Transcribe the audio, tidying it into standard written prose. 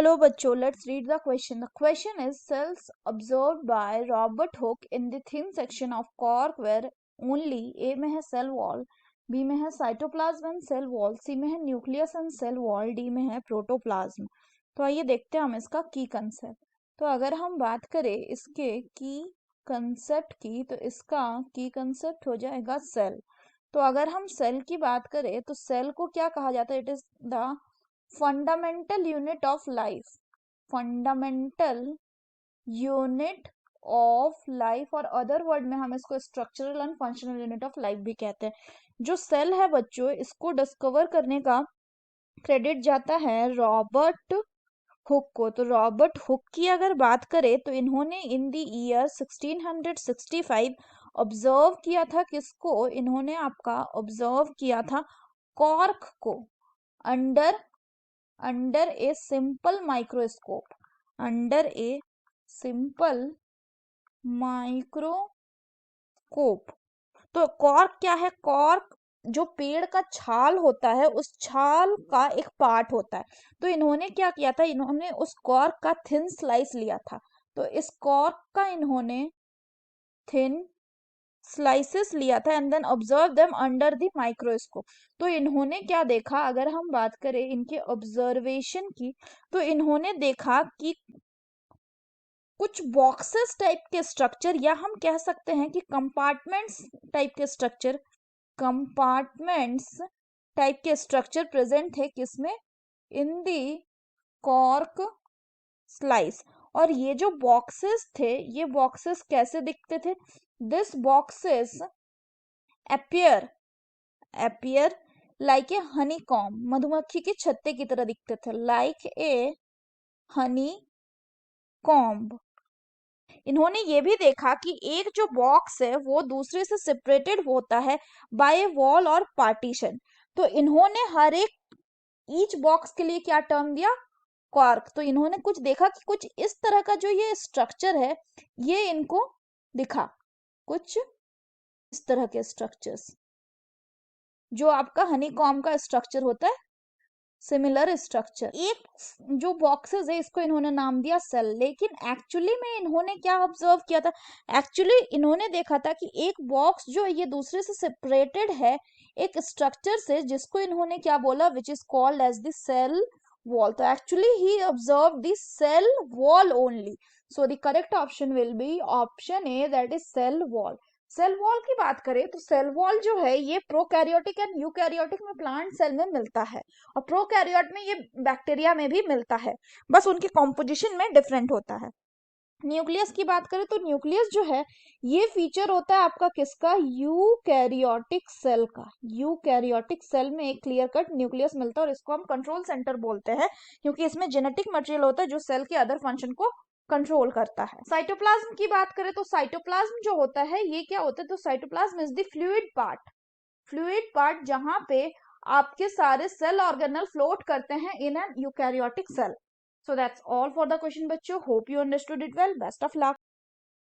चलो बच्चों, let's read the question. The question is cells observed by Robert Hooke in the thin section of cork where only A में है cell wall, B में है cytoplasm and cell wall, C में है nucleus and cell wall, D में है protoplasm. तो आइए देखते हैं हम इसका की कंसेप्ट. तो अगर हम बात करें इसके की कंसेप्ट की, तो इसका की कंसेप्ट हो जाएगा सेल. तो अगर हम सेल की बात करें तो सेल को क्या कहा जाता है? It is the fundamental unit of life. Fundamental unit of life, और अदर वर्ड में हम इसको structural and functional unit of life भी कहते हैं. जो सेल है बच्चों, इसको डिस्कवर करने का क्रेडिट जाता है रॉबर्ट हुक को. तो रॉबर्ट हुक की अगर बात करें तो इन्होंने इन द ईयर 1665 ऑब्जर्व किया था. किसको? इन्होंने आपका ऑब्जर्व किया था कॉर्क को under a simple microscope. Under a simple microscope. तो कॉर्क क्या है? कॉर्क जो पेड़ का छाल होता है, उस छाल का एक पार्ट होता है. तो इन्होंने क्या किया था? इन्होंने उस कॉर्क का थिन स्लाइस लिया था. तो इस कॉर्क का इन्होंने थिन स्लाइसेस लिया था and then observe them under the microscope. तो इन्होंने क्या देखा? अगर हम बात करें इनके ऑब्जर्वेशन की, तो इन्होंने देखा कि कुछ बॉक्सेस टाइप के स्ट्रक्चर, या हम कह सकते हैं कि कंपार्टमेंट्स टाइप के स्ट्रक्चर, कंपार्टमेंट्स टाइप के स्ट्रक्चर प्रेजेंट थे. किसमें? इन दी कॉर्क स्लाइस. और ये जो बॉक्सेस थे, ये बॉक्सेस कैसे दिखते थे? This boxes appear like a honeycomb. मधुमक्खी के छत्ते की तरह दिखते थे. like a honeycomb. इन्होंने ये भी देखा कि एक जो बॉक्स है वो दूसरे से सेपरेटेड होता है बाय वॉल और पार्टीशन. तो इन्होंने हर एक ईच बॉक्स के लिए क्या टर्म दिया? कॉर्क. तो इन्होंने कुछ देखा कि कुछ इस तरह का जो ये स्ट्रक्चर है, ये इनको दिखा. कुछ इस तरह के स्ट्रक्चर्स जो आपका हनीकॉम्ब का स्ट्रक्चर होता है, सिमिलर स्ट्रक्चर. एक जो बॉक्सेस है, इसको इन्होंने नाम दिया सेल. लेकिन एक्चुअली में इन्होंने क्या ऑब्जर्व किया था? एक्चुअली इन्होंने देखा था कि एक बॉक्स जो है ये दूसरे से सेपरेटेड है एक स्ट्रक्चर से, जिसको इन्होंने क्या बोला? Which is called as the cell wall. तो actually he observe the cell wall only. So the correct option will be option A, that is cell wall. Cell wall की बात करें तो सेल वॉल जो है ये प्रोकैरियोटिक एंड यूकैरियोटिक में plant cell में मिलता है, और प्रोकैरियोट में ये बैक्टीरिया में भी मिलता है. बस उनकी कॉम्पोजिशन में डिफरेंट होता है. न्यूक्लियस की बात करें तो न्यूक्लियस जो है ये फीचर होता है आपका किसका? यूकैरियोटिक सेल का. यूकैरियोटिक सेल में एक क्लियर कट न्यूक्लियस मिलता है, और इसको हम कंट्रोल सेंटर बोलते हैं क्योंकि इसमें जेनेटिक मटेरियल होता है जो सेल के अदर फंक्शन को कंट्रोल करता है. साइटोप्लाज्म की बात करें तो साइटोप्लाज्म जो होता है ये क्या होता है? तो cytoplasm is the fluid part जहां पे आपके सारे सेल ऑर्गेनल फ्लोट करते हैं in an eukaryotic cell. So that's all for the question बच्चों. Hope you understood it well. Best of luck.